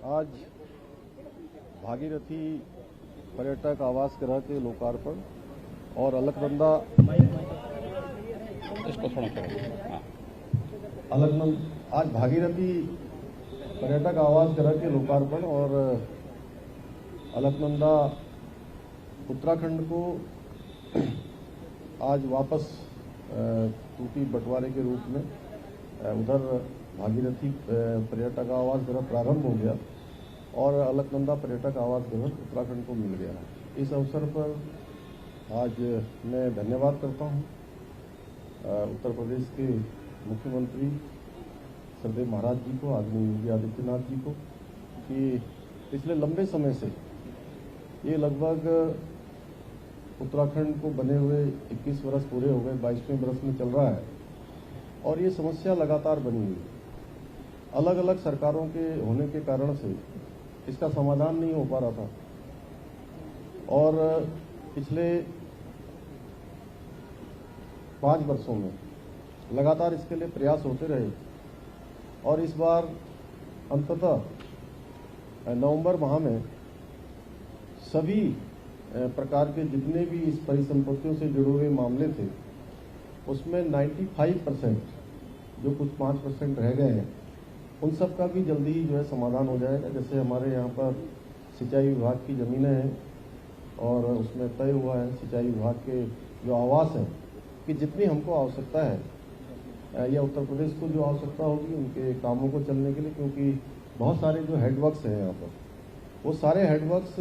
आज भागीरथी पर्यटक आवास गृह के लोकार्पण और अलकनंदा आज भागीरथी पर्यटक आवास गृह के लोकार्पण और अलकनंदा उत्तराखंड को आज वापस टूटी बंटवारे के रूप में उधर भागीरथी पर्यटक आवास गृह प्रारंभ हो गया और अलकनंदा पर्यटक आवास गृह उत्तराखंड को मिल गया। इस अवसर पर आज मैं धन्यवाद करता हूं उत्तर प्रदेश के मुख्यमंत्री श्रद्धेय महाराज जी को, आदरणीय योगी आदित्यनाथ जी को, कि पिछले लंबे समय से ये लगभग उत्तराखंड को बने हुए 21 वर्ष पूरे हो गए, 22वें वर्ष में चल रहा है और ये समस्या लगातार बनी हुई है। अलग अलग सरकारों के होने के कारण से इसका समाधान नहीं हो पा रहा था और पिछले 5 वर्षों में लगातार इसके लिए प्रयास होते रहे और इस बार अंततः नवंबर माह में सभी प्रकार के जितने भी इस परिसंपत्तियों से जुड़े हुए मामले थे उसमें 95% जो कुछ 5% रह गए हैं उन सब का भी जल्दी ही जो है समाधान हो जाएगा। जैसे हमारे यहाँ पर सिंचाई विभाग की जमीनें हैं और उसमें तय हुआ है सिंचाई विभाग के जो आवास हैं कि जितनी हमको आवश्यकता है या उत्तर प्रदेश को जो आवश्यकता होगी उनके कामों को चलने के लिए, क्योंकि बहुत सारे जो हेडवर्क्स हैं यहाँ पर वो सारे हेडवर्क्स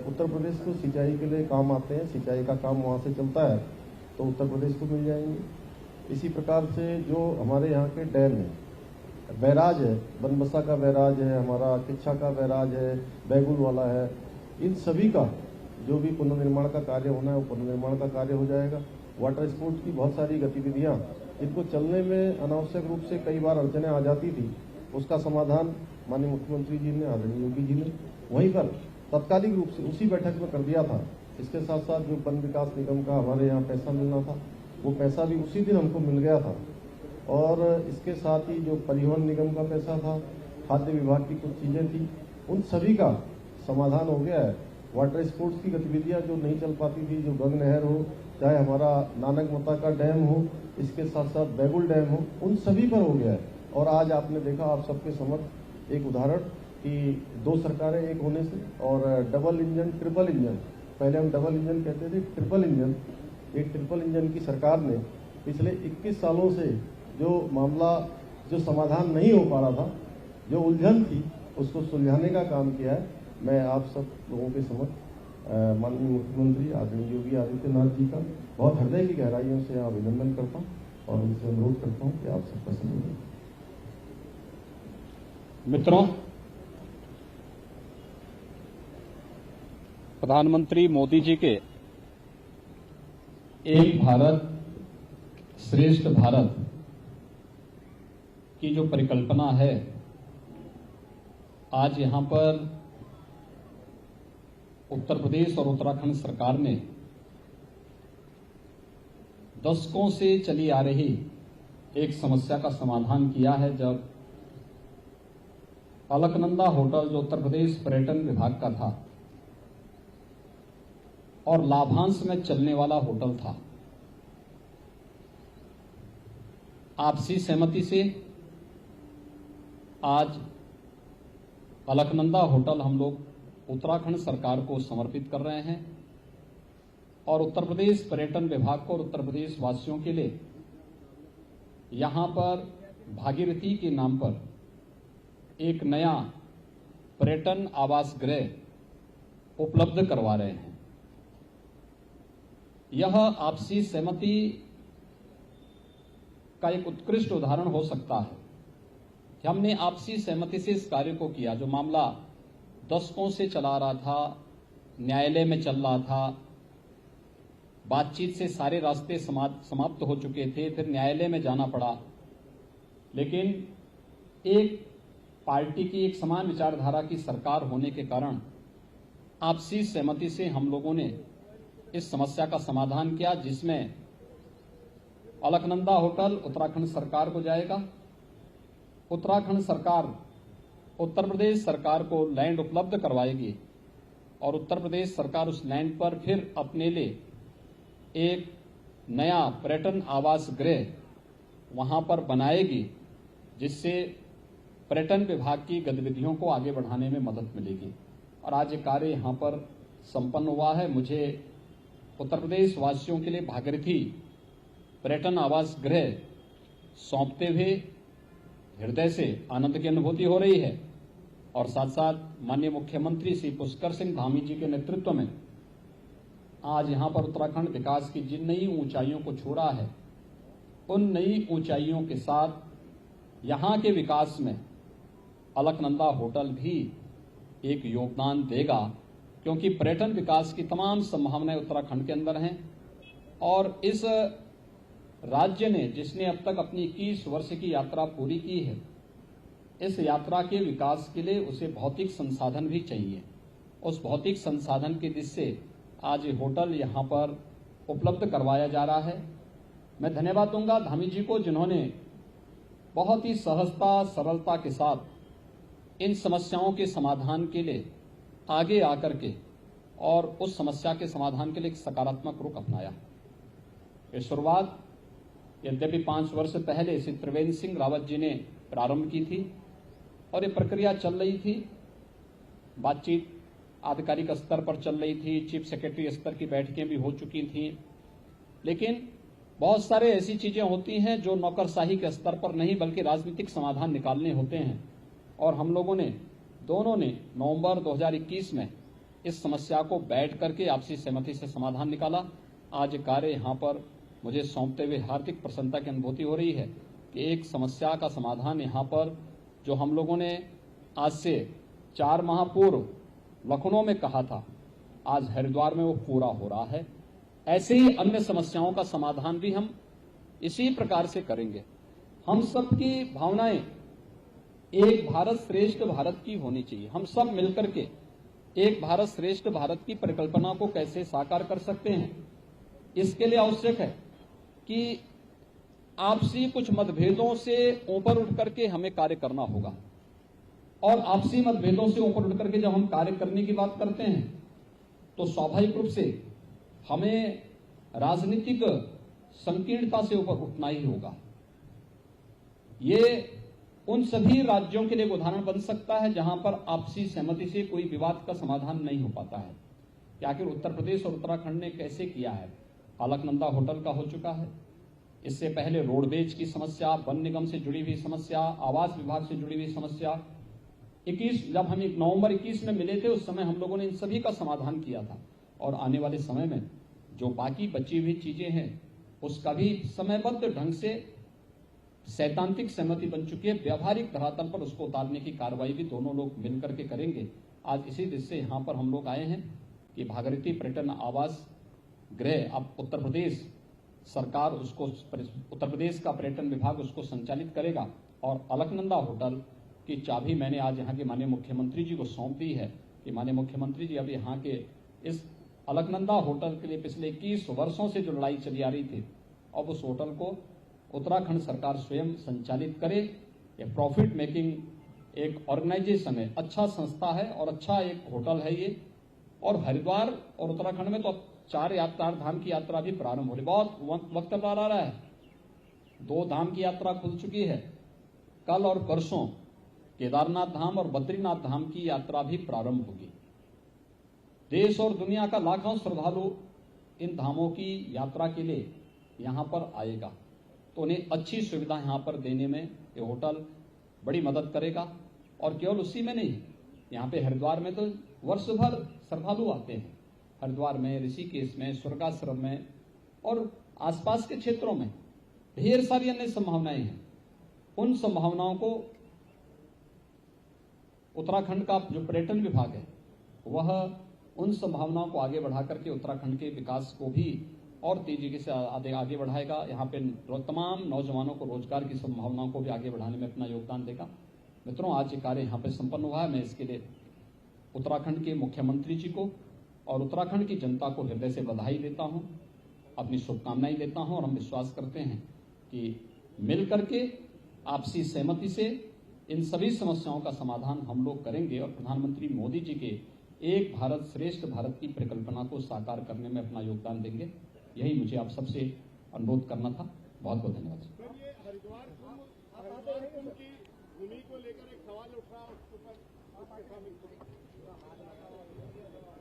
उत्तर प्रदेश को सिंचाई के लिए काम आते हैं, सिंचाई का काम वहाँ से चलता है तो उत्तर प्रदेश को मिल जाएंगे। इसी प्रकार से जो हमारे यहाँ के डैम है, बैराज है, बनबसा का बैराज है, हमारा किच्छा का बैराज है, बैगुल वाला है, इन सभी का जो भी पुनर्निर्माण का कार्य होना है वो पुनर्निर्माण का कार्य हो जाएगा। वाटर स्पोर्ट्स की बहुत सारी गतिविधियां जिनको चलने में अनावश्यक रूप से कई बार अड़चनें आ जाती थी उसका समाधान माननीय मुख्यमंत्री जी ने, आदरणीय योगी जी ने वहीं पर तत्कालिक रूप से उसी बैठक में कर दिया था। इसके साथ साथ जो वन विकास निगम का हमारे यहाँ पैसा मिलना था वो पैसा भी उसी दिन हमको मिल गया था और इसके साथ ही जो परिवहन निगम का पैसा था, खाद्य विभाग की कुछ चीजें थी, उन सभी का समाधान हो गया है। वाटर स्पोर्ट्स की गतिविधियां जो नहीं चल पाती थी, जो गंग नहर हो, चाहे हमारा नानक मता का डैम हो, इसके साथ साथ बैगुल डैम हो, उन सभी पर हो गया है। और आज आपने देखा आप सबके समक्ष एक उदाहरण कि 2 सरकारें एक होने से और डबल इंजन, ट्रिपल इंजन, पहले हम डबल इंजन कहते थे, ट्रिपल इंजन, एक ट्रिपल इंजन की सरकार ने पिछले 21 सालों से जो मामला जो समाधान नहीं हो पा रहा था, जो उलझन थी, उसको सुलझाने का काम किया है। मैं आप सब लोगों के समक्ष माननीय मुख्यमंत्री आदरणीय योगी आदित्यनाथ जी का बहुत हृदय की गहराइयों से अभिनंदन करता हूं और उनसे अनुरोध करता हूं कि आप सबका समर्थन दें। मित्रों, प्रधानमंत्री मोदी जी के एक भारत श्रेष्ठ भारत की जो परिकल्पना है, आज यहां पर उत्तर प्रदेश और उत्तराखंड सरकार ने दशकों से चली आ रही एक समस्या का समाधान किया है। जब अलकनंदा होटल जो उत्तर प्रदेश पर्यटन विभाग का था और लाभांश में चलने वाला होटल था, आपसी सहमति से आज अलकनंदा होटल हम लोग उत्तराखंड सरकार को समर्पित कर रहे हैं और उत्तर प्रदेश पर्यटन विभाग को और उत्तर प्रदेश वासियों के लिए यहां पर भागीरथी के नाम पर एक नया पर्यटन आवास गृह उपलब्ध करवा रहे हैं। यह आपसी सहमति का एक उत्कृष्ट उदाहरण हो सकता है कि हमने आपसी सहमति से इस कार्य को किया। जो मामला दशकों से चला रहा था, न्यायालय में चल रहा था, बातचीत से सारे रास्ते समाप्त हो चुके थे, फिर न्यायालय में जाना पड़ा, लेकिन एक पार्टी की एक समान विचारधारा की सरकार होने के कारण आपसी सहमति से हम लोगों ने इस समस्या का समाधान किया, जिसमें अलकनंदा होटल उत्तराखंड सरकार को जाएगा। उत्तराखंड सरकार उत्तर प्रदेश सरकार को लैंड उपलब्ध करवाएगी और उत्तर प्रदेश सरकार उस लैंड पर फिर अपने लिए एक नया पर्यटन आवास गृह वहां पर बनाएगी, जिससे पर्यटन विभाग की गतिविधियों को आगे बढ़ाने में मदद मिलेगी। और आज ये कार्य यहां पर संपन्न हुआ है। मुझे उत्तर प्रदेश वासियों के लिए भागीरथी पर्यटन आवास गृह सौंपते हुए हृदय से आनंद की अनुभूति हो रही है और साथ साथ माननीय मुख्यमंत्री श्री पुष्कर सिंह धामी जी के नेतृत्व में आज यहां पर उत्तराखंड विकास की जिन नई ऊंचाइयों को छूड़ा है, उन नई ऊंचाइयों के साथ यहां के विकास में अलकनंदा होटल भी एक योगदान देगा, क्योंकि पर्यटन विकास की तमाम संभावनाएं उत्तराखंड के अंदर हैं। और इस राज्य ने, जिसने अब तक अपनी 21 वर्ष की यात्रा पूरी की है, इस यात्रा के विकास के लिए उसे भौतिक संसाधन भी चाहिए। उस भौतिक संसाधन की दिशा से आज ये होटल यहां पर उपलब्ध करवाया जा रहा है। मैं धन्यवाद दूंगा धामी जी को, जिन्होंने बहुत ही सहजता सरलता के साथ इन समस्याओं के समाधान के लिए आगे आकर के और उस समस्या के समाधान के लिए एक सकारात्मक रुख अपनाया। ये शुरुआत यद्यपि 5 वर्ष पहले श्री त्रिवेंद्र सिंह रावत जी ने प्रारंभ की थी और ये प्रक्रिया चल रही थी, बातचीत आधिकारिक स्तर पर चल रही थी, चीफ सेक्रेटरी स्तर की बैठकें भी हो चुकी थी, लेकिन बहुत सारे ऐसी चीजें होती हैं जो नौकरशाही के स्तर पर नहीं बल्कि राजनीतिक समाधान निकालने होते हैं। और हम लोगों ने दोनों ने नवंबर 2021 में इस समस्या को बैठ करके आपसी सहमति से समाधान निकाला। आज कार्य यहां पर मुझे सौंपते हुए हार्दिक प्रसन्नता की अनुभूति हो रही है कि एक समस्या का समाधान यहां पर जो हम लोगों ने आज से 4 माह पूर्व लखनऊ में कहा था, आज हरिद्वार में वो पूरा हो रहा है। ऐसे ही अन्य समस्याओं का समाधान भी हम इसी प्रकार से करेंगे। हम सबकी भावनाएं एक भारत श्रेष्ठ भारत की होनी चाहिए। हम सब मिलकर के एक भारत श्रेष्ठ भारत की परिकल्पना को कैसे साकार कर सकते हैं, इसके लिए आवश्यक है कि आपसी कुछ मतभेदों से ऊपर उठ करके हमें कार्य करना होगा। और आपसी मतभेदों से ऊपर उठ करके जब हम कार्य करने की बात करते हैं तो स्वाभाविक रूप से हमें राजनीतिक संकीर्णता से ऊपर उठना ही होगा। ये उन सभी राज्यों के लिए एक उदाहरण बन सकता है जहां पर आपसी सहमति से कोई विवाद का समाधान नहीं हो पाता है कि आखिर उत्तर प्रदेश और उत्तराखंड ने कैसे किया है। अलकनंदा होटल का हो चुका है, इससे पहले रोडवेज की समस्या, वन निगम से जुड़ी हुई समस्या, आवास विभाग से जुड़ी हुई समस्या। 21 जब हम नवंबर 21 में मिले थे उस समय हम लोगों ने इन सभी का समाधान किया था और आने वाले समय में जो बाकी बची हुई चीजें हैं उसका भी समयबद्ध ढंग से सैद्धांतिक सहमति बन चुकी है। व्यावहारिक धरातल पर उसको उतारने की कार्रवाई भी दोनों लोग मिलकर के करेंगे। आज इसी दिशा से यहां पर हम लोग आए हैं कि भागीरथी पर्यटन आवास गृह अब उत्तर प्रदेश सरकार उसको, उत्तर प्रदेश का पर्यटन विभाग उसको संचालित करेगा और अलकनंदा होटल की चाबी मैंने आज यहाँ के माननीय मुख्यमंत्री जी को सौंप दी है कि माननीय मुख्यमंत्री जी अब यहाँ के इस अलकनंदा होटल के लिए पिछले 21 वर्षों से जो लड़ाई चली आ रही थी, अब उस होटल को उत्तराखंड सरकार स्वयं संचालित करे। ये प्रॉफिट मेकिंग एक ऑर्गेनाइजेशन है, अच्छा संस्था है और अच्छा एक होटल है ये। और हरिद्वार और उत्तराखंड में तो 4 धाम की यात्रा भी प्रारंभ हो रही, बहुत वक्त आ रहा है। 2 धाम की यात्रा खुल चुकी है, कल और परसों केदारनाथ धाम और बद्रीनाथ धाम की यात्रा भी प्रारंभ होगी। देश और दुनिया का लाखों श्रद्धालु इन धामों की यात्रा के लिए यहां पर आएगा, तो उन्हें अच्छी सुविधा यहां पर देने में ये होटल बड़ी मदद करेगा। और केवल उसी में नहीं, यहाँ पे हरिद्वार में तो वर्ष भर श्रद्धालु आते हैं। हरिद्वार में, ऋषिकेश में, स्वर्गाश्रम में और आसपास के क्षेत्रों में ढेर सारी अन्य संभावनाएं हैं। उन संभावनाओं को उत्तराखंड का जो पर्यटन विभाग है वह उन संभावनाओं को आगे बढ़ा करके उत्तराखंड के विकास को भी और तेजी से आगे बढ़ाएगा। यहाँ पे तमाम नौजवानों को रोजगार की संभावनाओं को भी आगे बढ़ाने में अपना योगदान देगा। मित्रों, आज ये कार्य यहाँ पे संपन्न हुआ है। मैं इसके लिए उत्तराखंड के मुख्यमंत्री जी को और उत्तराखंड की जनता को हृदय से बधाई देता हूँ, अपनी शुभकामनाएं देता हूँ और हम विश्वास करते हैं कि मिल करके आपसी सहमति से इन सभी समस्याओं का समाधान हम लोग करेंगे और प्रधानमंत्री मोदी जी के एक भारत श्रेष्ठ भारत की परिकल्पना को साकार करने में अपना योगदान देंगे। यही मुझे आप सबसे अनुरोध करना था। बहुत बहुत धन्यवाद। हरिद्वार कुंभ की